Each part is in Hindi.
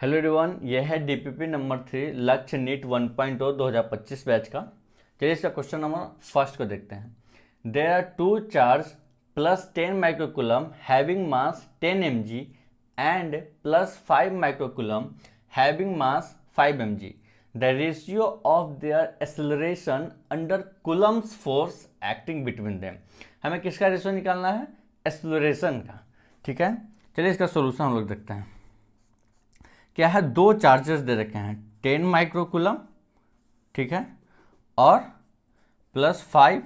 हेलो एवरीवन, यह है डीपीपी नंबर 3 लक्ष्य नीट 1.0 2025 बैच का। चलिए इसका क्वेश्चन नंबर फर्स्ट को देखते हैं। There are two charge plus 10 microcoulomb having mass 10 mg and plus 5 microcoulomb having mass 5 mg। The ratio of their acceleration under Coulomb's force acting between them. हमें किसका रेशियो निकालना है? एक्सेलरेशन का। ठीक है, चलिए इसका सोल्यूशन हम लोग देखते हैं। क्या है, दो चार्जेस दे रखे हैं 10 माइक्रोकूलम, ठीक है, और प्लस 5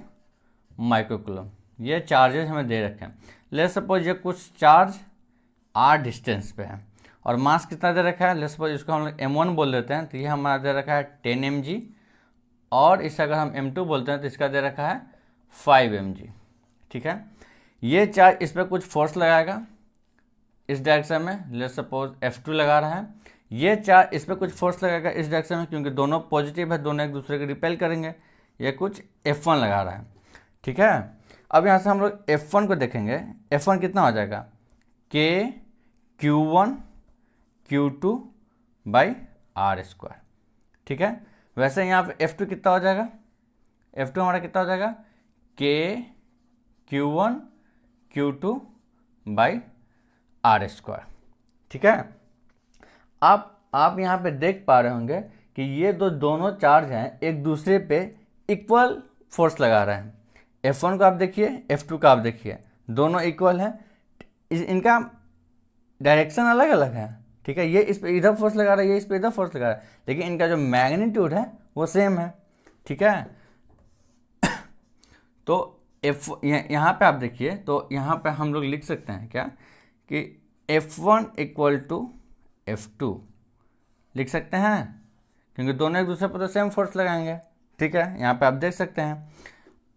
माइक्रोकूलम। ये चार्जेस हमें दे रखे हैं। लेट्स सपोज ये कुछ चार्ज आर डिस्टेंस पे है और मास कितना दे रखा है। लेट्स सपोज इसको हम लोग m1 बोल देते हैं, तो ये हमारा दे रखा है 10 mg, और इसे अगर हम m2 बोलते हैं तो इसका दे रखा है 5 mg। ठीक है, ये चार्ज इस पर कुछ फोर्स लगाएगा इस डायरेक्शन में। लेट्स सपोज F2 लगा रहा है, ये चार्ज इस पर कुछ फोर्स लगाएगा इस डायरेक्शन में, क्योंकि दोनों पॉजिटिव है, दोनों एक दूसरे को रिपेल करेंगे। ये कुछ F1 लगा रहा है। ठीक है, अब यहाँ से हम लोग F1 को देखेंगे। F1 कितना हो जाएगा? K Q1 Q2 by are square. ठीक है, वैसे यहाँ पे F2 कितना हो जाएगा? F2 हमारा कितना हो जाएगा? K Q1 Q2 by are square. ठीक है, आप यहाँ पे देख पा रहे होंगे कि ये दोनों चार्ज हैं एक दूसरे पे इक्वल फोर्स लगा रहे हैं। F1 को आप देखिए, F2 का आप देखिए, दोनों इक्वल हैं। इनका डायरेक्शन अलग अलग है। ठीक है, ये इस पे इधर फोर्स लगा रहा है, ये इस पे इधर फोर्स लगा रहा है, लेकिन इनका जो मैग्नीट्यूड है वो सेम है। ठीक है, तो यहाँ पे आप देखिए, तो यहाँ पे हम लोग लिख सकते हैं क्या कि F1 इक्वल टू F2 लिख सकते हैं, क्योंकि दोनों एक दूसरे पर तो सेम फोर्स लगाएंगे। ठीक है, यहाँ पे आप देख सकते हैं,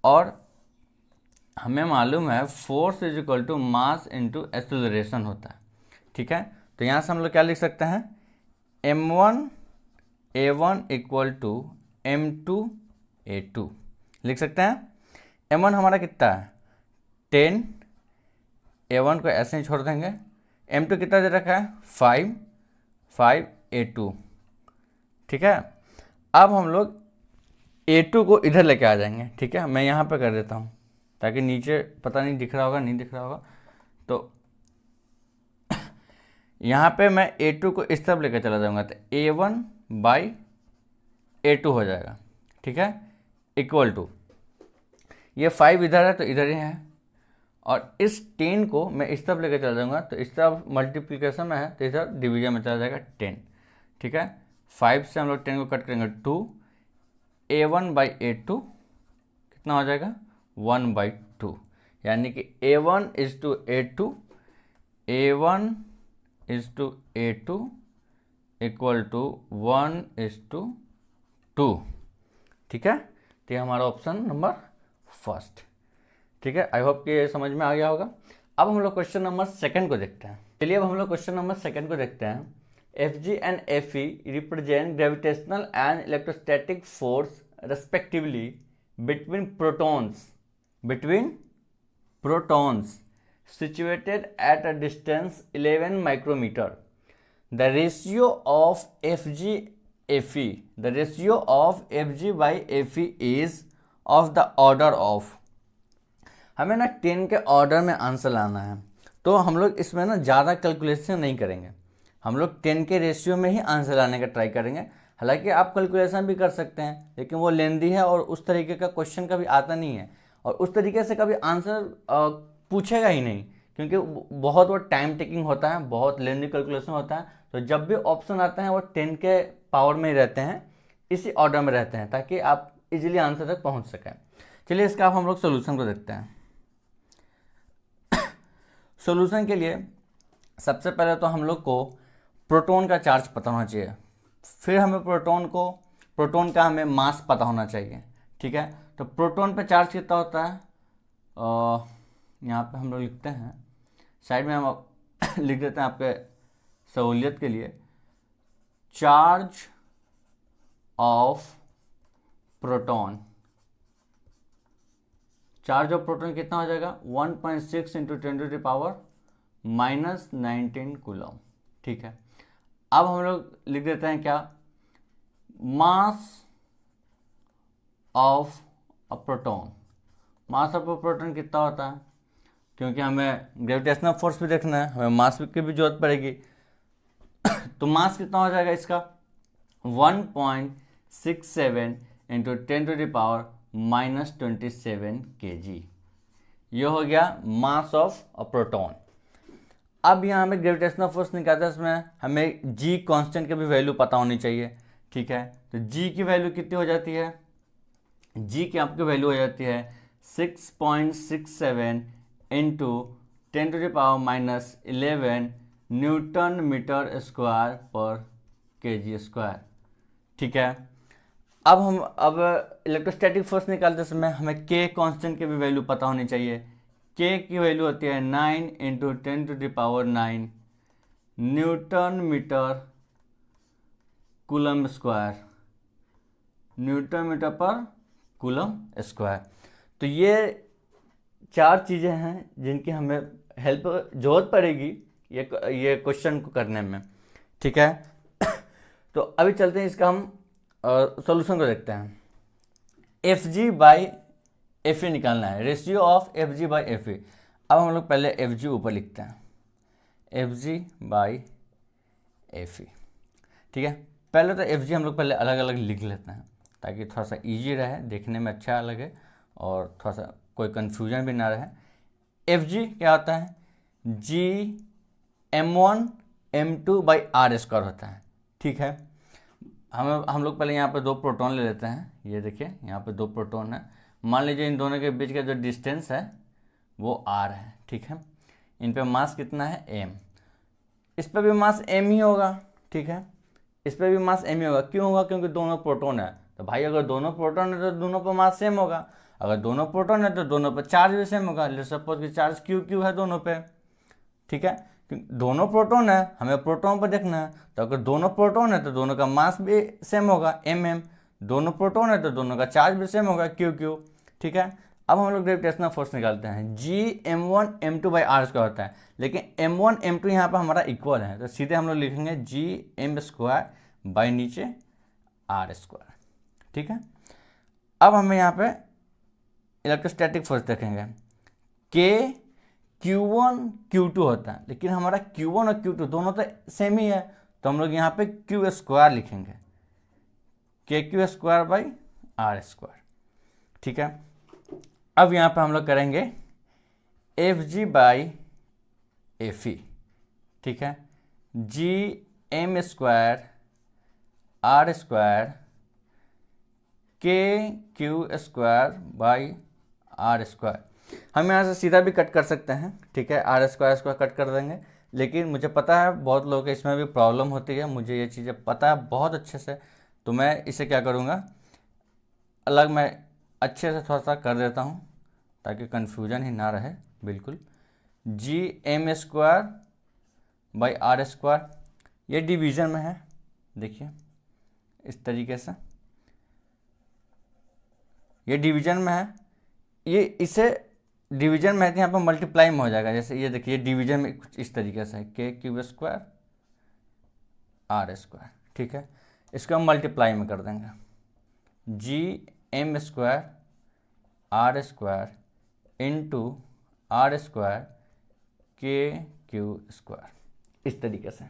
और हमें मालूम है force is equal to mass into acceleration होता है। ठीक है, तो यहाँ से हम लोग क्या लिख सकते हैं? M1 A1 equal to M2 A2 लिख सकते हैं। M1 हमारा कितना है? 10, A1 को ऐसे ही छोड़ देंगे। M2 कितना दे रखा है? 5 A2। ठीक है, अब हम लोग A2 को इधर लेके आ जाएंगे। ठीक है, मैं यहाँ पे कर देता हूँ ताकि नीचे पता नहीं दिख रहा होगा, नहीं दिख रहा होगा, तो यहाँ पे मैं A2 को इस तरफ लेकर चला जाऊँगा, तो A1 बाई A2 हो जाएगा। ठीक है, इक्वल टू ये 5 इधर है तो इधर ही है, और इस 10 को मैं इस तरफ लेकर चला जाऊँगा, तो इस तरफ मल्टीप्लिकेशन में है तो इधर डिवीजन में चला जाएगा 10। ठीक है, 5 से हम लोग 10 को कट करेंगे 2, A1 बाई A2 कितना हो जाएगा? 1/2, यानी कि A1 is to A2, A1 is to A2 equal to 1:2। ठीक है, तो ये हमारा ऑप्शन नंबर फर्स्ट। ठीक है, आई होप कि ये समझ में आ गया होगा। अब हम लोग क्वेश्चन नंबर सेकंड को देखते हैं। चलिए अब हम लोग क्वेश्चन नंबर सेकंड को देखते हैं। Fg and Fe represent gravitational and electrostatic force respectively between protons situated at a distance 11 micrometer. The ratio of Fg by Fe is of the order of। हमें ना 10 के ऑर्डर में आंसर लाना है, तो हम लोग इसमें ना ज़्यादा कैलकुलेशन नहीं करेंगे। हम लोग 10 के रेशियो में ही आंसर लाने का ट्राई करेंगे। हालांकि आप कैलकुलेशन भी कर सकते हैं, लेकिन वो लेंदी है और उस तरीके का क्वेश्चन कभी आता नहीं है, और उस तरीके से कभी आंसर पूछेगा ही नहीं, क्योंकि बहुत वो टाइम टेकिंग होता है, बहुत लेंदी कैलकुलेशन होता है। तो जब भी ऑप्शन आते हैं वो 10 के पावर में ही रहते हैं, इसी ऑर्डर में रहते हैं, ताकि आप इजीली आंसर तक पहुंच सकें। चलिए इसका आप हम लोग सोल्यूशन को देखते हैं। सोल्यूशन के लिए सबसे पहले तो हम लोग को प्रोटॉन का चार्ज पता होना चाहिए, फिर हमें प्रोटॉन का हमें मास पता होना चाहिए। ठीक है, तो प्रोटॉन पे चार्ज कितना होता है? यहाँ पे हम लोग लिखते हैं, साइड में हम लिख देते हैं आपके सहूलियत के लिए। चार्ज ऑफ प्रोटॉन कितना हो जाएगा? 1.6 × 10⁻⁻⁹ कूलम। ठीक है, अब हम लोग लिख देते हैं क्या, mass of a proton. Mass of a proton कितना होता है, क्योंकि हमें ग्रेविटेशनल फोर्स भी देखना है, हमें मास की भी जरूरत पड़ेगी। तो मास कितना हो जाएगा इसका, 1.67 इंटू 10⁻⁻27 kg। ये हो गया मास ऑफ अ प्रोटॉन। अब यहाँ पे ग्रेविटेशनल फोर्स निकालते हैं, उसमें हमें जी कांस्टेंट की भी वैल्यू पता होनी चाहिए, ठीक है। तो जी की वैल्यू कितनी हो जाती है, जी की आपकी वैल्यू हो जाती है 6.67 इंटू 10⁻⁻11 न्यूटन मीटर स्क्वायर पर kg स्क्वायर, ठीक है। अब इलेक्ट्रोस्टैटिक फोर्स निकालते समय हमें के कांस्टेंट की भी वैल्यू पता होनी चाहिए। के की वैल्यू होती है 9 into 10⁹ newton metre coulomb square, newton metre पर कूलम स्क्वायर। तो ये 4 चीज़ें हैं जिनकी हमें हेल्प जरूरत पड़ेगी ये क्वेश्चन को करने में, ठीक है। तो अभी चलते हैं, इसका हम सॉल्यूशन को देखते हैं। एफ जी बाई एफ ई निकालना है, ratio of F G by F ई। अब हम लोग पहले एफ जी ऊपर लिखते हैं, F G by F E, ठीक है। पहले तो एफ जी हम लोग पहले अलग अलग लिख लेते हैं ताकि थोड़ा सा इजी रहे, देखने में अच्छा लगे और थोड़ा सा कोई कन्फ्यूजन भी ना रहे। एफ जी क्या होता है, जी m1 m2 by are square होता है, ठीक है। हम लोग पहले यहाँ पे 2 प्रोटॉन ले लेते हैं। ये देखिए यहाँ पे 2 प्रोटॉन है, मान लीजिए इन दोनों के बीच का जो डिस्टेंस है वो r है, ठीक है। इन पे मास कितना है m, इस पर भी मास m ही होगा, ठीक है। इस पर भी मास m ही होगा, क्यों होगा, क्योंकि दोनों प्रोटॉन है। तो भाई अगर दोनों प्रोटॉन है तो दोनों पर मास सेम होगा, अगर दोनों प्रोटॉन है तो दोनों पर चार्ज भी सेम होगा। लेट्स सपोज कि चार्ज क्यू क्यू है दोनों पे, ठीक है। दोनों प्रोटॉन है, हमें प्रोटॉन पर देखना है, तो अगर दोनों प्रोटॉन है तो दोनों का मास भी सेम होगा m, दोनों प्रोटॉन है तो दोनों का चार्ज भी सेम होगा क्यू क्यू, ठीक है। अब हम लोग ग्रेविटेशनल फोर्स निकालते हैं, जी m1 m2 by are square होता है, लेकिन m1 m2 यहाँ पर हमारा इक्वल है, तो सीधे हम लोग लिखेंगे जी m स्क्वायर बाई नीचे आर स्क्वायर, ठीक है। अब हमें यहाँ पे इलेक्ट्रोस्टैटिक फोर्स देखेंगे, के Q1 Q2 होता है, लेकिन हमारा Q1 और Q2 दोनों तो सेम ही है, तो हम लोग यहाँ पे Q स्क्वायर लिखेंगे, K Q square by are square, ठीक है। अब यहाँ पे हम लोग करेंगे F G by F E, ठीक है। G M square are square के Q square by are square. हम यहाँ से सीधा भी कट कर सकते हैं, ठीक है, आर स्क्वायर स्क्वायर कट कर देंगे, लेकिन मुझे पता है बहुत लोगों को इसमें भी प्रॉब्लम होती है, मुझे ये चीज़ें पता है बहुत अच्छे से, तो मैं इसे क्या करूँगा, अलग मैं अच्छे से थोड़ा सा कर देता हूँ ताकि कन्फ्यूजन ही ना रहे बिल्कुल। G M square by are square, ये डिवीज़न में है, देखिए इस तरीके से ये डिवीज़न में है, ये इसे डिवीजन में है तो यहाँ पर मल्टीप्लाई में हो जाएगा। जैसे ये देखिए डिवीजन में कुछ इस तरीके से है, के क्यूब स्क्वायर आर स्क्वायर, ठीक है। इसको हम मल्टीप्लाई में कर देंगे, G M square are square into r square के क्यू स्क्वायर, इस तरीके से।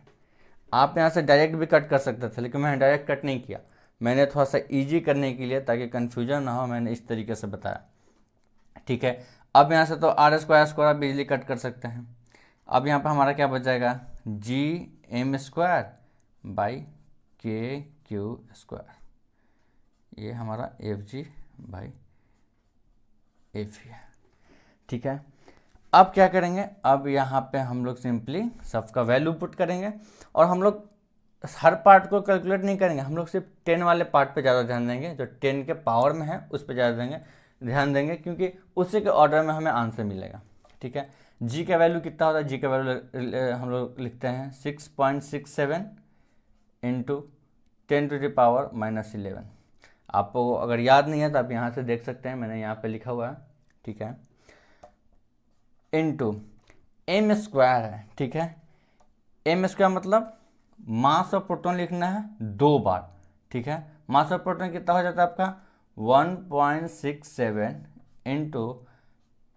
आप यहाँ से डायरेक्ट भी कट कर सकते थे, लेकिन मैंने डायरेक्ट कट नहीं किया, मैंने थोड़ा सा ईजी करने के लिए ताकि कन्फ्यूजन ना हो, मैंने इस तरीके से बताया, ठीक है। अब यहाँ से तो आर स्क्वायर स्क्वायर बिजली कट कर सकते हैं। अब यहाँ पर हमारा क्या बच जाएगा, जी एम स्क्वायर बाई के क्यू स्क्वायर, ये हमारा एफ जी बाई एफ है, ठीक है। अब क्या करेंगे, अब यहाँ पे हम लोग सिंपली सबका वैल्यू पुट करेंगे, और हम लोग हर पार्ट को कैलकुलेट नहीं करेंगे, हम लोग सिर्फ 10 वाले पार्ट पे ज़्यादा ध्यान देंगे, जो 10 के पावर में है उस पर ज़्यादा ध्यान देंगे, क्योंकि उसी के ऑर्डर में हमें आंसर मिलेगा, ठीक है। जी का वैल्यू कितना होता है, जी का वैल्यू हम लोग लिखते हैं 6.67 इंटू 10⁻⁻11। आपको अगर याद नहीं है तो आप यहाँ से देख सकते हैं, मैंने यहाँ पे लिखा हुआ है, ठीक है, इंटू एम स्क्वायर है, ठीक है। एम स्क्वायर मतलब मास ऑफ प्रोटॉन लिखना है 2 बार, ठीक है। मास ऑफ प्रोटॉन कितना हो जाता है आपका 1.67 इंटू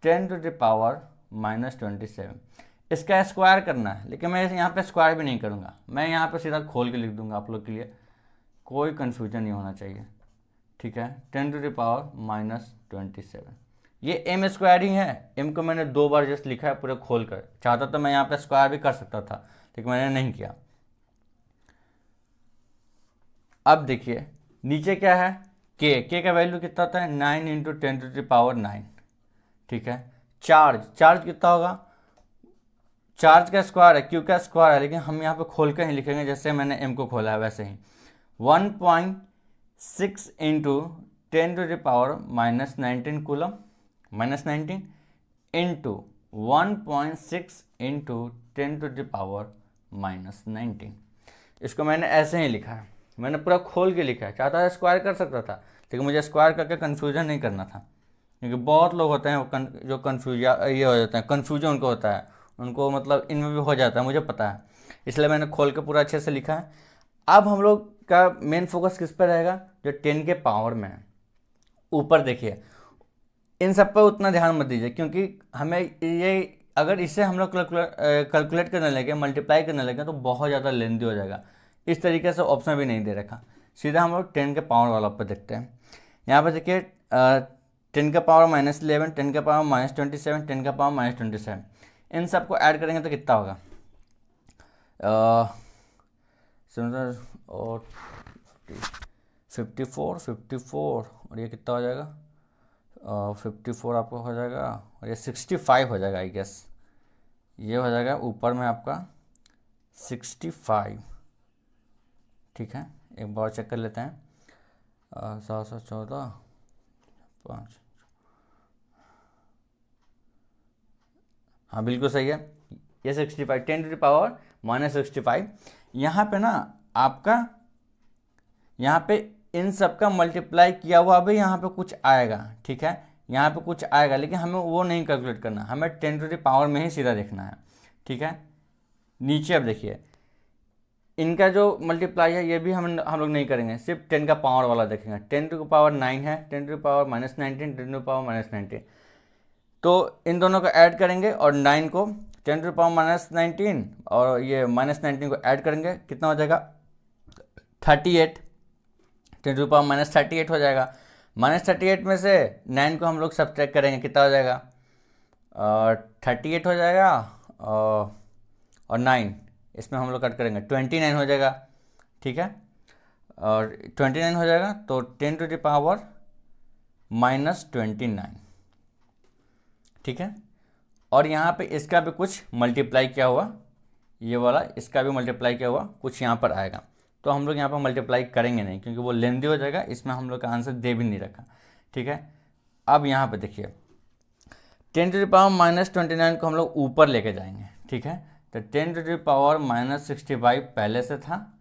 10⁻⁻27। इसका स्क्वायर करना है, लेकिन मैं यहाँ पे स्क्वायर भी नहीं करूँगा, मैं यहाँ पे सीधा खोल के लिख दूंगा आप लोग के लिए, कोई कन्फ्यूजन नहीं होना चाहिए, ठीक है। 10⁻⁻27 ये एम स्क्वायर ही है, एम को मैंने 2 बार जस्ट लिखा है पूरे खोल कर। चाहता तो मैं यहाँ पे स्क्वायर भी कर सकता था, लेकिन मैंने नहीं किया। अब देखिए नीचे क्या है, के का वैल्यू कितना होता है 9 इंटू 10⁻9, ठीक है। चार्ज कितना होगा, चार्ज का स्क्वायर है, क्यू का स्क्वायर है, लेकिन हम यहाँ पे खोल कर ही लिखेंगे, जैसे मैंने एम को खोला है वैसे ही। 1.6 इंटू 10⁻⁻19 कूलम, -19 इंटू 1.6 इंटू 10⁻⁻19। इसको मैंने ऐसे ही लिखा है, मैंने पूरा खोल के लिखा है। चाहता था स्क्वायर कर सकता था, लेकिन मुझे स्क्वायर करके कन्फ्यूजन नहीं करना था, क्योंकि बहुत लोग होते हैं जो ये हो जाते हैं, कन्फ्यूजन उनको होता है, उनको मतलब इनमें भी हो जाता है, मुझे पता है, इसलिए मैंने खोल के पूरा अच्छे से लिखा है। अब हम लोग का मेन फोकस किस पर रहेगा, जो 10 के पावर में है। ऊपर देखिए, इन सब पर उतना ध्यान मत दीजिए, क्योंकि हमें ये अगर इसे हम लोग कैलकुलेट करने लगे, मल्टीप्लाई करने लगे, तो बहुत ज़्यादा लेंदी हो जाएगा। इस तरीके से ऑप्शन भी नहीं दे रखा, सीधा हम लोग 10 के पावर वाला पर देखते हैं। यहाँ पर देखिए 10 का पावर -11, 10 का पावर -27, 10 का पावर -27, इन सबको ऐड करेंगे तो कितना होगा, और 54 और ये कितना हो जाएगा, 54 आपका हो जाएगा, और ये 65 हो जाएगा आई गेस, ये हो जाएगा ऊपर में आपका 65, ठीक है। एक बार चेक कर लेते हैं, 714 5, हाँ बिल्कुल सही है, ये 65, 10⁻⁻65। यहाँ पे ना आपका, यहाँ पे इन सब का मल्टीप्लाई किया हुआ भी यहाँ पे कुछ आएगा, ठीक है, यहाँ पे कुछ आएगा, लेकिन हमें वो नहीं कैलकुलेट करना, हमें 10⁻⁻ में ही सीधा देखना है, ठीक है। नीचे अब देखिए, इनका जो मल्टीप्लाई है ये भी हम लोग नहीं करेंगे, सिर्फ 10 का पावर वाला देखेंगे। 10⁻9 है, 10⁻−19, 10⁻−19, तो इन दोनों को ऐड करेंगे और 9 को 10⁻−19 और ये -19 को ऐड करेंगे, कितना हो जाएगा 38, 10⁻−38 हो जाएगा। -38 में से 9 को हम लोग सब्ट्रैक्ट करेंगे, कितना हो जाएगा 38 हो जाएगा, और 9 इसमें हम लोग कट करेंगे 29 हो जाएगा, ठीक है। और 29 हो जाएगा तो 10⁻−29, ठीक है। और यहाँ पे इसका भी कुछ मल्टीप्लाई किया हुआ, ये वाला इसका भी मल्टीप्लाई किया हुआ कुछ यहाँ पर आएगा, तो हम लोग यहाँ पर मल्टीप्लाई करेंगे नहीं, क्योंकि वो लेंदी हो जाएगा, इसमें हम लोग का आंसर दे भी नहीं रखा, ठीक है। अब यहाँ पे देखिए 10⁻−29 को हम लोग ऊपर लेके जाएंगे, ठीक है। तो 10⁻−65 पहले से था,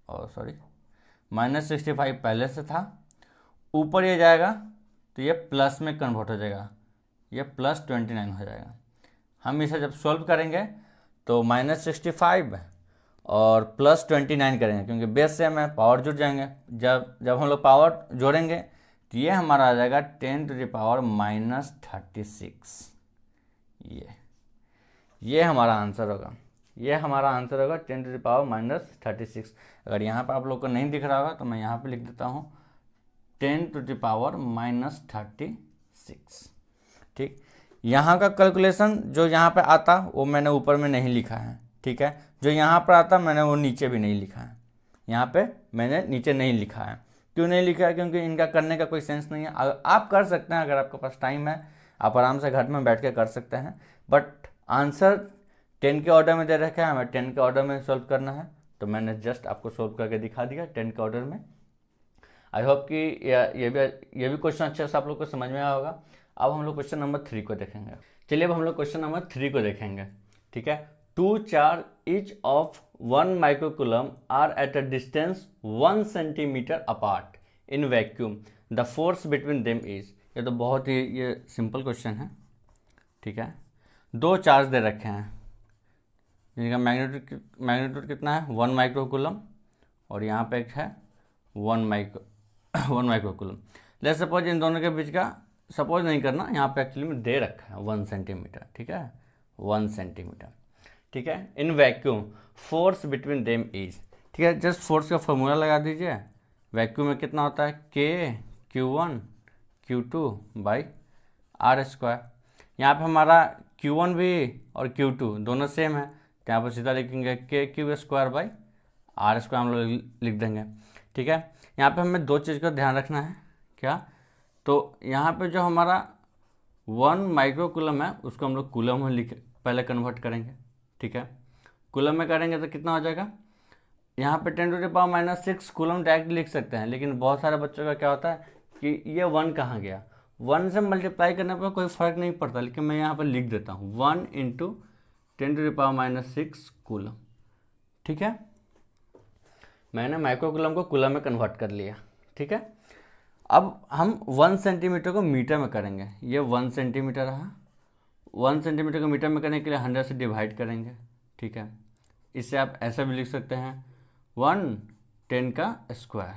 और सॉरी -65 पहले से था, ऊपर ये जाएगा तो ये प्लस में कन्वर्ट हो जाएगा, ये +29 हो जाएगा। हम इसे जब सॉल्व करेंगे तो -65 और +29 करेंगे, क्योंकि बेस सेम है, पावर जुड़ जाएंगे। जब हम लोग पावर जोड़ेंगे तो ये हमारा आ जाएगा 10⁻−36, ये हमारा आंसर होगा, ये हमारा आंसर होगा 10⁻−36। अगर यहाँ पर आप लोग को नहीं दिख रहा होगा तो मैं यहाँ पे लिख देता हूँ 10⁻−36, ठीक। यहाँ का कैलकुलेशन जो यहाँ पे आता वो मैंने ऊपर में नहीं लिखा है, ठीक है। जो यहाँ पर आता मैंने वो नीचे भी नहीं लिखा है, यहाँ पे मैंने नीचे नहीं लिखा है। क्यों नहीं लिखा है, क्योंकि इनका करने का कोई सेंस नहीं है। आप कर सकते हैं, अगर आपके पास टाइम है आप आराम से घर में बैठ के कर सकते हैं, बट आंसर 10 के ऑर्डर में दे रखा है, हमें 10 के ऑर्डर में सॉल्व करना है, तो मैंने जस्ट आपको सॉल्व करके दिखा दिया 10 के ऑर्डर में। आई होप कि ये भी क्वेश्चन अच्छे से आप लोग को समझ में आया होगा। अब हम लोग क्वेश्चन नंबर 3 को देखेंगे। चलिए अब हम लोग क्वेश्चन नंबर 3 को देखेंगे, ठीक है। 2 charge each of 1 microcoulomb are at a distance 1 centimetre apart in vacuum, the force between them is. ये तो बहुत ही ये सिंपल क्वेश्चन है, ठीक है। 2 चार्ज दे रखे हैं इनका मैग्नीट्यूड कितना है 1 माइक्रो कूलम, और यहाँ पे एक है 1 micro coulomb. Let's suppose in दोनों के बीच का सपोज नहीं करना, यहाँ पे एक्चुअली में दे रखा है 1 सेंटीमीटर, ठीक है 1 सेंटीमीटर, ठीक है। In vacuum force between them is, ठीक है, जस्ट फोर्स का फॉर्मूला लगा दीजिए। वैक्यूम में कितना होता है K/Q1 Q2 बाई R²। यहाँ पे हमारा Q1 भी और Q2 दोनों सेम है, तो यहाँ पर सीधा लिखेंगे KQ² बाई R² हम लोग लिख देंगे, ठीक है। यहाँ पे हमें दो चीज़ का ध्यान रखना है, क्या, तो यहाँ पे जो हमारा 1 माइक्रो कूलम है उसको हम लोग कूलम में पहले कन्वर्ट करेंगे, ठीक है। कूलम में करेंगे तो कितना हो जाएगा, यहाँ पे 10⁻⁻6 कूलम डायरेक्ट लिख सकते हैं, लेकिन बहुत सारे बच्चों का क्या होता है कि ये 1 कहाँ गया, 1 से मल्टीप्लाई करने पर कोई फ़र्क नहीं पड़ता, लेकिन मैं यहाँ पर लिख देता हूँ 1 × 10⁻⁻6 कूलम, ठीक है। मैंने माइक्रो कूलम को कूलम में कन्वर्ट कर लिया, ठीक है। अब हम 1 सेंटीमीटर को मीटर में करेंगे, ये 1 सेंटीमीटर रहा, 1 सेंटीमीटर को मीटर में करने के लिए 100 से डिवाइड करेंगे, ठीक है। इससे आप ऐसा भी लिख सकते हैं 1 10 का स्क्वायर,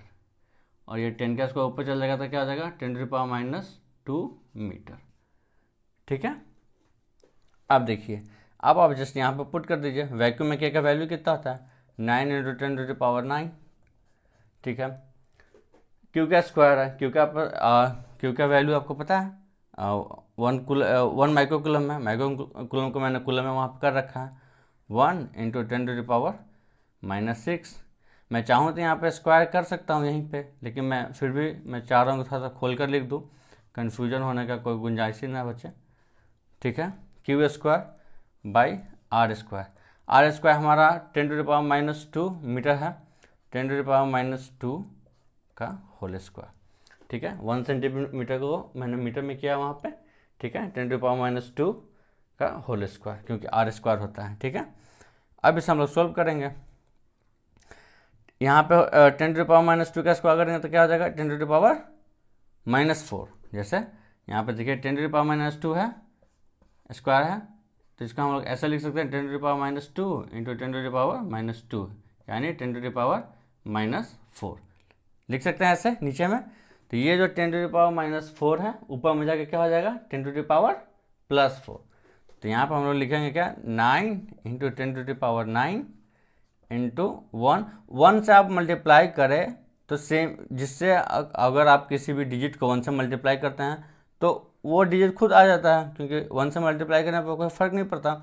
और ये 10 का स्क्वायर ऊपर चल जाएगा तो क्या हो जाएगा 10⁻⁻2 मीटर, ठीक है। अब देखिए, अब आप जस्ट यहाँ पर पुट कर दीजिए, वैक्यूम में का वैल्यू कितना होता है 9 × 10⁻9, ठीक है। क्यू का स्क्वायर है, क्यू का वैल्यू आपको पता है 1 माइक्रो कूलम है, माइक्रो कूलम को मैंने कूलम में वहाँ पर कर रखा है 1 × 10⁻⁻6। मैं चाहूँ तो यहाँ पे स्क्वायर कर सकता हूँ यहीं पे, लेकिन मैं चाह रहा हूँ थोड़ा सा खोल कर लिख दूँ, कन्फ्यूजन होने का कोई गुंजाइश ही ना बचे, ठीक है। Q² बाई R² हमारा 10⁻⁻2 मीटर है, 10⁻⁻2 का होल स्क्वायर, ठीक है। 1 सेंटीमीटर को मैंने मीटर में किया वहाँ पे, ठीक है, 10⁻⁻2 का होल स्क्वायर, क्योंकि R² होता है, ठीक है। अब इसे हम लोग सॉल्व करेंगे, यहाँ पे 10⁻⁻2 का स्क्वायर करेंगे तो क्या हो जाएगा 10⁻⁻4। जैसे यहाँ पे देखिए 10⁻⁻2 है, स्क्वायर है, तो इसका हम लोग ऐसा लिख सकते हैं 10⁻2 × 10⁻2, यानी 10⁻4 लिख सकते हैं ऐसे नीचे में। तो ये जो 10⁻4 है ऊपर में जाके क्या हो जाएगा 10⁻+4। तो यहाँ पर हम लोग लिखेंगे क्या 9 × 10⁻9 इंटू 1 से आप मल्टीप्लाई करें तो सेम, जिससे अगर आप किसी भी डिजिट को 1 से मल्टीप्लाई करते हैं तो वो डिजिट खुद आ जाता है, क्योंकि 1 से मल्टीप्लाई करने पर कोई फ़र्क नहीं पड़ता।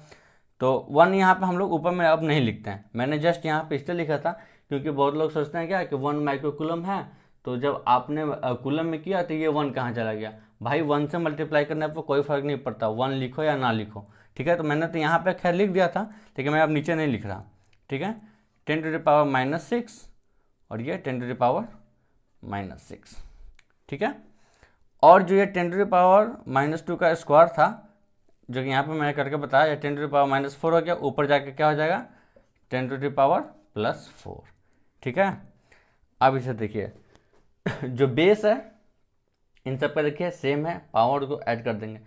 तो 1 यहाँ पे हम लोग ऊपर में अब नहीं लिखते हैं, मैंने जस्ट यहाँ पे इसलिए लिखा था क्योंकि बहुत लोग सोचते हैं क्या कि 1 माइक्रो कूलम है, तो जब आपने कूलम में किया तो ये 1 कहाँ चला गया। भाई 1 से मल्टीप्लाई करने पर कोई फ़र्क नहीं पड़ता, 1 लिखो या ना लिखो, ठीक है। तो मैंने तो यहाँ पर खैर लिख दिया था, लेकिन मैं अब नीचे नहीं लिख रहा, ठीक है। 10⁻⁻6 और ये 10⁻⁻6, ठीक है। और जो ये 10⁻⁻2 का स्क्वायर था, जो कि यहाँ पे मैंने करके बताया, ये 10⁻⁻4 हो गया, ऊपर जाके क्या हो जाएगा 10⁻+4, ठीक है। अब इसे देखिए जो बेस है इन सब का देखिए सेम है, पावर को ऐड कर देंगे,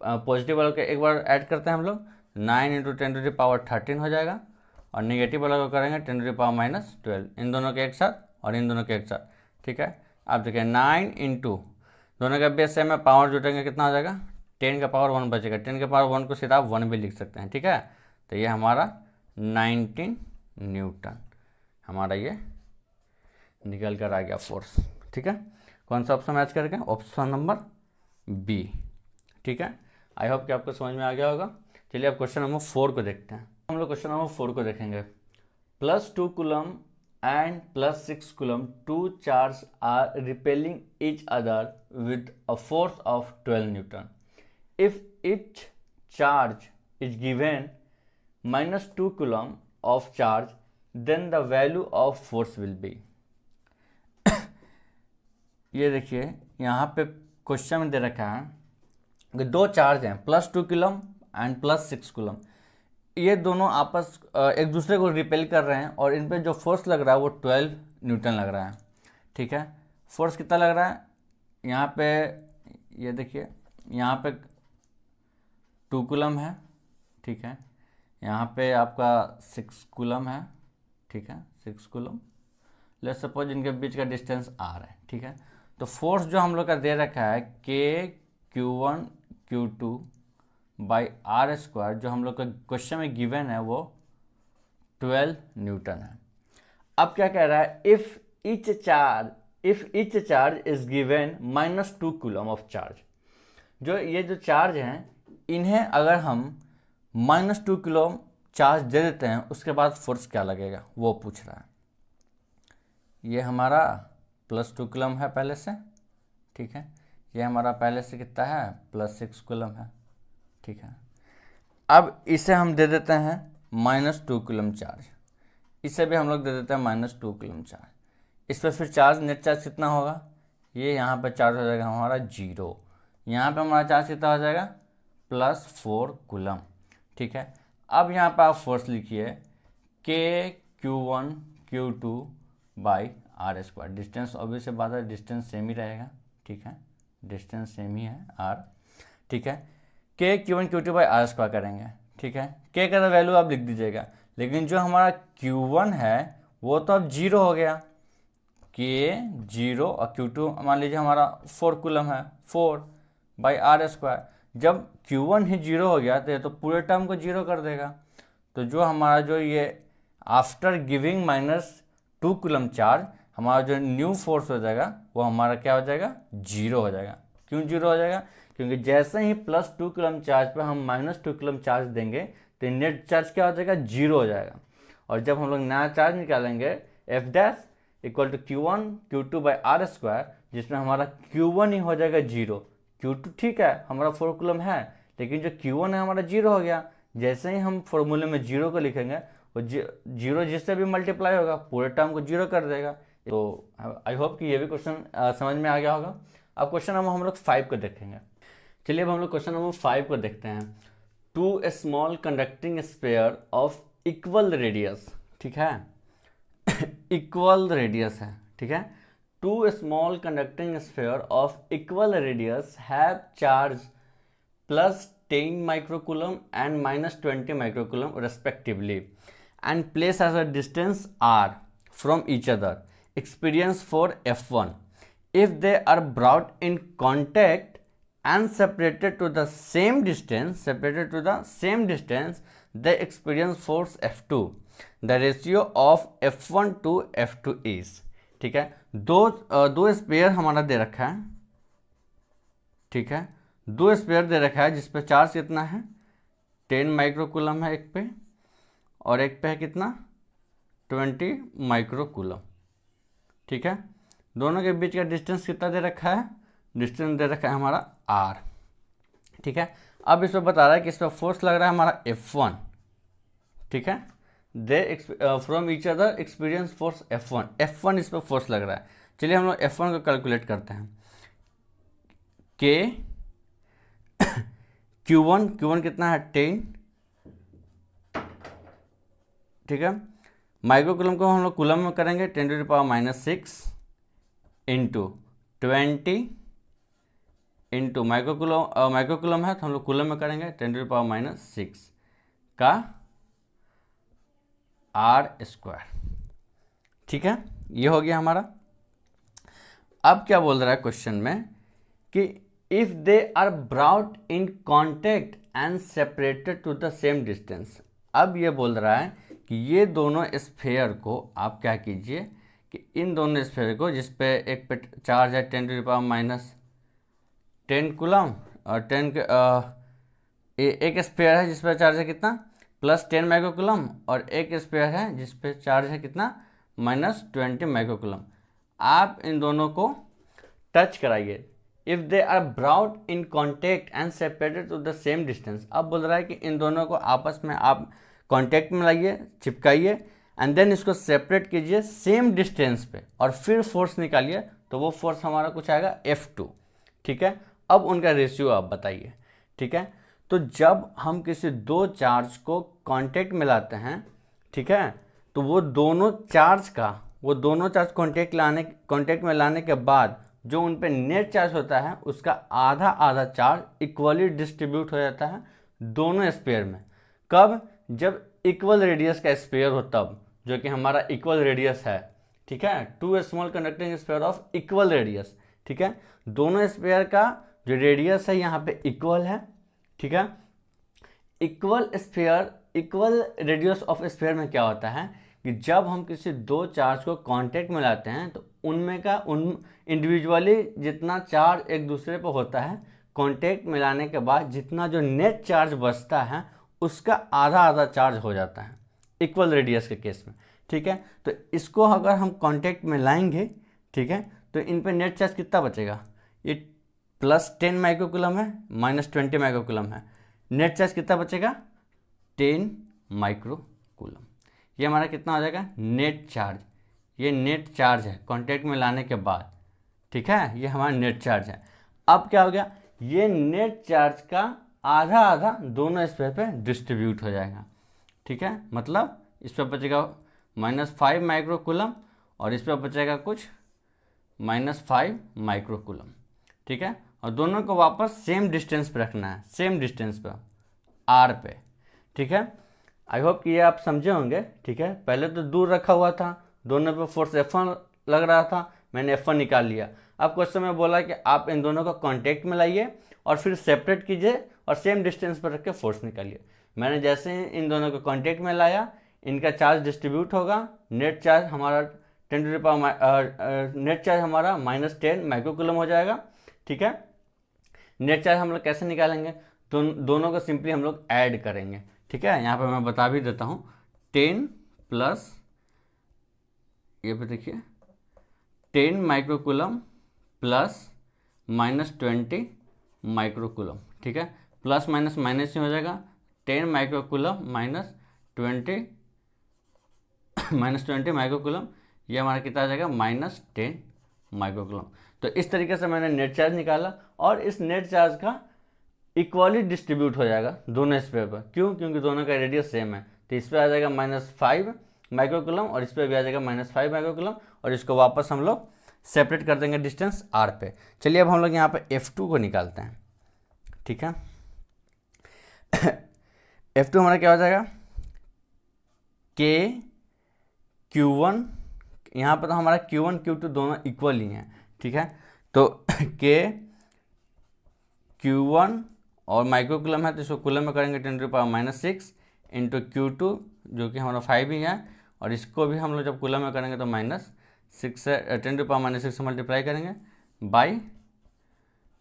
पॉजिटिव वालों के एक बार ऐड करते हैं हम लोग 9 × 10⁻13 हो जाएगा, और नेगेटिव वाला को करेंगे 10⁻12, इन दोनों के एक साथ और इन दोनों के एक साथ, ठीक है। अब देखिए 9 × दोनों का बेस सेम है, पावर जुटेंगे कितना हो जाएगा 10 का पावर 1 बचेगा, 10 का पावर 1 को सीधा आप 1 भी लिख सकते हैं, ठीक है। तो ये हमारा 19 न्यूटन हमारा ये निकल कर आ गया फोर्स, ठीक है। कौन सा ऑप्शन मैच करके, ऑप्शन नंबर बी, ठीक है। आई होप कि आपको समझ में आ गया होगा। चलिए अब क्वेश्चन नंबर 4 को देखते हैं। हम लोग क्वेश्चन नंबर 4 को देखेंगे। +2 coulomb and +6 coulomb, two charges are repelling each other with a force of 12 Newton. If each charge is given -2 coulomb of charge, then the value of force will be. ये देखिए यहाँ पे क्वेश्चन में दे रखा है कि दो चार्ज हैं +2 कूलम एंड +6 कूलम, ये दोनों आपस एक दूसरे को रिपेल कर रहे हैं और इन पे जो फोर्स लग रहा है वो 12 न्यूटन लग रहा है, ठीक है। फोर्स कितना लग रहा है यहाँ पे, ये देखिए यहाँ पे 2 कूलम है, ठीक है, यहाँ पे आपका 6 कूलम है, ठीक है, 6 कूलम। लेट्स सपोज इनके बीच का डिस्टेंस r है, ठीक है। तो फोर्स जो हम लोग का दे रखा है K(Q1 Q2) by are square, जो हम लोग का क्वेश्चन में गिवन है वो 12 न्यूटन है। अब क्या कह रहा है, if each charge is given -2 coulomb of charge, जो ये जो चार्ज हैं इन्हें अगर हम -2 कूलम चार्ज दे देते हैं उसके बाद फोर्स क्या लगेगा वो पूछ रहा है। ये हमारा +2 कूलम है पहले से, ठीक है। ये हमारा पहले से कितना है, +6 कूलम है, ठीक है। अब इसे हम दे देते हैं -2 कूलम चार्ज, इसे भी हम लोग दे देते हैं -2 कूलम चार्ज। इस पर फिर चार्ज, नेट चार्ज कितना होगा, ये यहाँ पर चार्ज हो जाएगा हमारा 0, यहाँ पे हमारा चार्ज कितना हो जाएगा +4 कूलम, ठीक है। अब यहाँ पर आप फोर्स लिखिए K(Q1 Q2) by are square. Distance obviously बात है, डिस्टेंस सेम ही रहेगा, ठीक है, डिस्टेंस सेम ही है r, ठीक है। K(Q1 Q2) by are square करेंगे, ठीक है। K का वैल्यू आप लिख दीजिएगा, लेकिन जो हमारा Q1 है वो तो अब 0 हो गया, K 0 और Q2 मान लीजिए हमारा 4 कूलम है, 4 बाई आर स्क्वायर। जब Q1 ही 0 हो गया तो ये तो पूरे टर्म को 0 कर देगा। तो जो हमारा जो ये आफ्टर गिविंग -2 कूलम चार्ज, हमारा जो न्यू फोर्स हो जाएगा वो हमारा क्या हो जाएगा, 0 हो जाएगा। क्यों 0 हो जाएगा, क्योंकि जैसे ही +2 कूलम चार्ज पर हम -2 कूलम चार्ज देंगे तो नेट चार्ज क्या हो जाएगा, 0 हो जाएगा। और जब हम लोग नया चार्ज निकालेंगे F' = Q1 Q2 by are square, जिसमें हमारा Q1 ही हो जाएगा 0, Q2 ठीक है हमारा 4 कूलम है, लेकिन जो Q1 है हमारा 0 हो गया। जैसे ही हम फॉर्मूले में 0 को लिखेंगे वो 0 जिससे भी मल्टीप्लाई होगा पूरे टर्म को 0 कर देगा। तो आई होप कि ये भी क्वेश्चन समझ में आ गया होगा। अब क्वेश्चन नंबर हम लोग 5 को देखेंगे। चलिए अब हम लोग क्वेश्चन नंबर 5 को देखते हैं। 2 small conducting sphere of equal radius, ठीक है, इक्वल रेडियस है, ठीक है। 2 small conducting sphere of equal radius have charge +10 microcoulomb and -20 microcoulomb respectively and placed at a distance r from each other. Experience for F1. If they are brought in contact and separated to the same distance, they experience force F2. The ratio of F1 to F2 is, ठीक है। दो स्पेयर हमारा दे रखा है, ठीक है, 2 स्पेयर दे रखा है जिस पे चार्ज कितना है 10 माइक्रोकूलम है एक पे, और एक पे है कितना 20 माइक्रोकूलम, ठीक है। दोनों के बीच का डिस्टेंस कितना दे रखा है, डिस्टेंस दे रखा है हमारा r, ठीक है। अब इस पर बता रहा है कि इस पर फोर्स लग रहा है हमारा F1, ठीक है। They from each other experience force F1 इस पर फोर्स लग रहा है। चलिए हम लोग F1 को कैलकुलेट करते हैं। Q1 कितना है 10, ठीक है। माइक्रोकूलम को हम लोग कूलम में करेंगे 10⁻⁻6 इंटू 20 इंटू माइक्रोकूलम है तो हम लोग कूलम में करेंगे 10⁻⁻6 का r स्क्वायर, ठीक है। ये हो गया हमारा। अब क्या बोल रहा है क्वेश्चन में कि if they are brought in contact and separated to the same distance. अब ये बोल रहा है कि ये दोनों स्फीयर को आप क्या कीजिए कि इन दोनों स्फीयर को, जिस पे एक पे चार्ज है 10⁻10 कूलम और 10 एक स्फीयर है जिस पर चार्ज है कितना +10 माइक्रोकूलम, और एक स्फीयर है जिस पे चार्ज है कितना -20 माइक्रोकूलम। आप इन दोनों को टच कराइए। If they are brought in contact and separated to the same distance. अब बोल रहा है कि इन दोनों को आपस में आप कॉन्टेक्ट में लाइए, चिपकाइए, एंड देन इसको सेपरेट कीजिए सेम डिस्टेंस पे, और फिर फोर्स निकालिए तो वो फोर्स हमारा कुछ आएगा F2, ठीक है। अब उनका रेशियो आप बताइए, ठीक है। तो जब हम किसी दो चार्ज को कांटेक्ट में लाते हैं, ठीक है, तो वो दोनों चार्ज कांटेक्ट में लाने के बाद जो उन पे नेट चार्ज होता है उसका आधा आधा चार्ज इक्वली डिस्ट्रीब्यूट हो जाता है दोनों स्पेयर में। कब? जब इक्वल रेडियस का स्फीयर हो तब, जो कि हमारा इक्वल रेडियस है, ठीक है, two small conducting sphere of equal radius, ठीक है, दोनों स्फीयर का जो रेडियस है यहाँ पे इक्वल है, ठीक है। Equal sphere, equal radius of sphere में क्या होता है कि जब हम किसी दो चार्ज को कांटेक्ट में लाते हैं तो उनमें का उन इंडिविजुअली जितना चार्ज एक दूसरे पर होता है, कांटेक्ट में लाने के बाद जितना जो नेट चार्ज बचता है उसका आधा आधा चार्ज हो जाता है इक्वल रेडियस के केस में, ठीक है। तो इसको अगर हम कांटेक्ट में लाएंगे, ठीक है, तो इन पे नेट चार्ज कितना बचेगा, ये +10 माइक्रोकूलम है, -20 माइक्रोकूलम है, नेट चार्ज कितना बचेगा 10 माइक्रोकूलम। ये हमारा कितना हो जाएगा नेट चार्ज, ये नेट चार्ज है कांटेक्ट में लाने के बाद, ठीक है, ये हमारा नेट चार्ज है। अब क्या हो गया, ये नेट चार्ज का आधा आधा दोनों स्फीयर पे डिस्ट्रीब्यूट हो जाएगा, ठीक है, मतलब इस पर बचेगा -5 माइक्रोकूलम और इस पर बचेगा कुछ -5 माइक्रोकूलम, ठीक है, और दोनों को वापस सेम डिस्टेंस पे रखना है, सेम डिस्टेंस पे r पे, ठीक है। आई होप कि ये आप समझे होंगे, ठीक है। पहले तो दूर रखा हुआ था, दोनों पे फोर्स F1 लग रहा था, मैंने F1 निकाल लिया। अब क्वेश्चन में बोला कि आप इन दोनों को कांटेक्ट में लाइए और फिर सेपरेट कीजिए और सेम डिस्टेंस पर रख के फोर्स निकालिए। मैंने जैसे ही इन दोनों को कांटेक्ट में लाया, इनका चार्ज डिस्ट्रीब्यूट होगा, नेट चार्ज हमारा नेट चार्ज हमारा -10 माइक्रोकूलम हो जाएगा, ठीक है। नेट चार्ज हम लोग कैसे निकालेंगे, दोनों को सिंपली हम लोग ऐड करेंगे, ठीक है। यहाँ पर मैं बता भी देता हूँ, 10 प्लस ये पे देखिए 10 माइक्रोकूलम प्लस -20 माइक्रोकूलम, ठीक है, प्लस माइनस माइनस ही हो जाएगा, 10 माइक्रोकूलम -20 माइक्रोकूलम, ये हमारा कितना आ जाएगा -10 माइक्रोकूलम। तो इस तरीके से मैंने नेट चार्ज निकाला और इस नेट चार्ज का इक्वली डिस्ट्रीब्यूट हो जाएगा दोनों स्फीयर पर, क्यों, क्योंकि दोनों का रेडियस सेम है। तो इस पर आ जाएगा -5 माइक्रोकूलम और इस पर भी आ जाएगा -5 माइक्रोकूलम, और इसको वापस हम लोग सेपरेट कर देंगे डिस्टेंस r पे। चलिए अब हम लोग यहाँ पे F2 को निकालते हैं, ठीक है। F2 हमारा क्या हो जाएगा, K Q1, यहाँ पर तो हमारा Q1 Q2 दोनों इक्वल ही हैं, ठीक है। तो K Q1 और माइक्रोकूलम है तो इसको कूलम में करेंगे 10⁻⁻6 इंटू Q2 जो कि हमारा 5 ही है, और इसको भी हम लोग जब कूलम में करेंगे तो -6 से 10⁻⁻6 से मल्टीप्लाई करेंगे बाई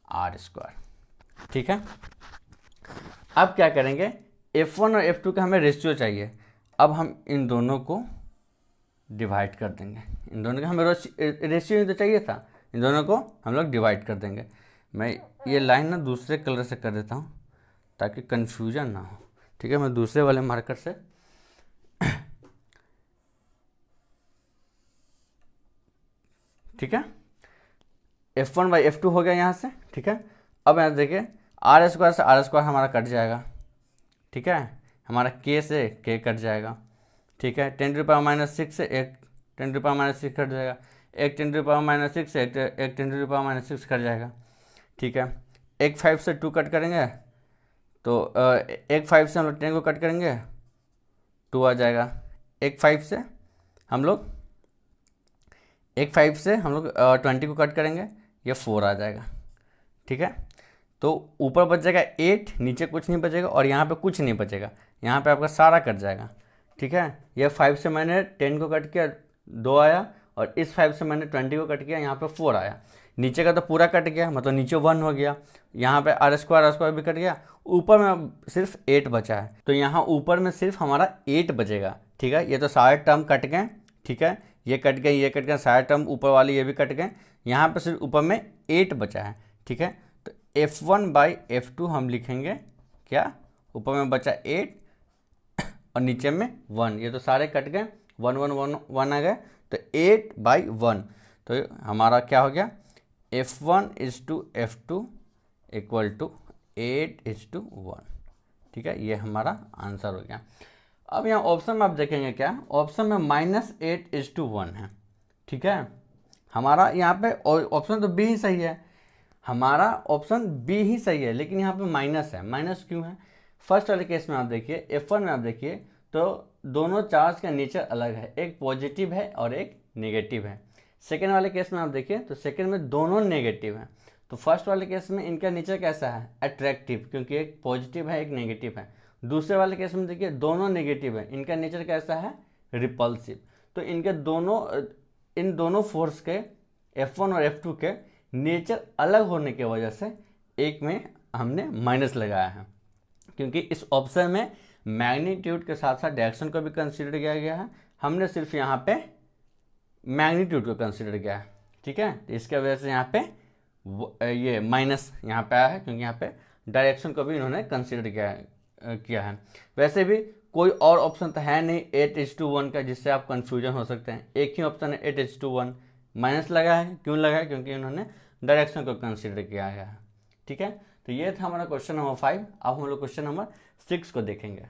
r², ठीक है। अब क्या करेंगे, F1 और F2 का हमें रेशियो चाहिए। अब हम इन दोनों को डिवाइड कर देंगे, इन दोनों का हमें रेशियो ही तो चाहिए था, इन दोनों को हम लोग डिवाइड कर देंगे। मैं ये लाइन ना दूसरे कलर से कर देता हूँ ताकि कन्फ्यूजन ना हो, ठीक है। मैं दूसरे वाले मार्कर से ठीक है, F1/F2 हो गया यहाँ से, ठीक है। अब यहाँ देखिए r² से r² हमारा कट जाएगा, ठीक है, हमारा K से K कट जाएगा, ठीक है। 10⁻⁻6 से एक 10⁻⁻6 कट जाएगा, एक 10⁻⁻6 से एक 10⁻⁻6 कट जाएगा, ठीक है। एक 5 से 2 कट करेंगे तो एक 5 से हम लोग 10 को कट करेंगे 2 आ जाएगा, एक 5 से हम लोग 20 को कट करेंगे, ये 4 आ जाएगा, ठीक है। तो ऊपर बच जाएगा 8, नीचे कुछ नहीं बचेगा और यहाँ पे कुछ नहीं बचेगा, यहाँ पे आपका सारा कट जाएगा, ठीक है। ये 5 से मैंने 10 को कट किया 2 आया, और इस 5 से मैंने 20 को कट किया, यहाँ पे 4 आया। नीचे का तो पूरा कट गया, मतलब नीचे 1 हो गया, यहाँ पे r² भी कट गया, ऊपर में सिर्फ 8 बचा है, तो यहाँ ऊपर में सिर्फ हमारा 8 बचेगा, ठीक है। ये तो सारे टर्म कट गए, ठीक है, ये कट गए, ये कट गए, सारे टर्म ऊपर वाले ये भी कट गए, यहाँ पे सिर्फ ऊपर में 8 बचा है, ठीक है। तो F1/F2 हम लिखेंगे क्या, ऊपर में बचा 8 और नीचे में 1, ये तो सारे कट गए, 1 1 1 1 आ गए, तो 8/1, तो हमारा क्या हो गया, F1:F2 = 8:1, ठीक है। ये हमारा आंसर हो गया। अब यहाँ ऑप्शन में आप देखेंगे क्या, ऑप्शन में -8:1 है, ठीक है। हमारा यहाँ पे ऑप्शन तो बी ही सही है, हमारा ऑप्शन बी ही सही है, लेकिन यहाँ पे माइनस है। माइनस क्यों है, फर्स्ट वाले केस में आप देखिए F1 में आप देखिए तो दोनों चार्ज का नेचर अलग है, एक पॉजिटिव है और एक नेगेटिव है। सेकेंड वाले केस में आप देखिए तो सेकेंड में दोनों नेगेटिव हैं। तो फर्स्ट वाले केस में इनका नेचर कैसा है, अट्रैक्टिव, क्योंकि एक पॉजिटिव है एक नेगेटिव है। दूसरे वाले केस में देखिए दोनों नेगेटिव है, इनका नेचर कैसा है, रिपल्सिव। तो इनके इन दोनों फोर्स के F1 और F2 के नेचर अलग होने की वजह से एक में हमने माइनस लगाया है, क्योंकि इस ऑप्शन में मैग्नीट्यूड के साथ साथ डायरेक्शन को भी कंसीडर किया गया है। हमने सिर्फ यहाँ पे मैग्नीट्यूड को कंसीडर किया है, ठीक है। तो इसके वजह से यहाँ पे ये माइनस यहाँ पे आया है, क्योंकि यहाँ पे डायरेक्शन को भी इन्होंने कंसीडर किया है। वैसे भी कोई और ऑप्शन तो है नहीं 8:1 का जिससे आप कंफ्यूजन हो सकते हैं। एक ही ऑप्शन है 8:1, माइनस लगा है। क्यों लगा है, क्योंकि इन्होंने डायरेक्शन को कंसीडर किया गया है, ठीक है। तो ये था हमारा क्वेश्चन नंबर 5। अब हम लोग क्वेश्चन नंबर 6 को देखेंगे।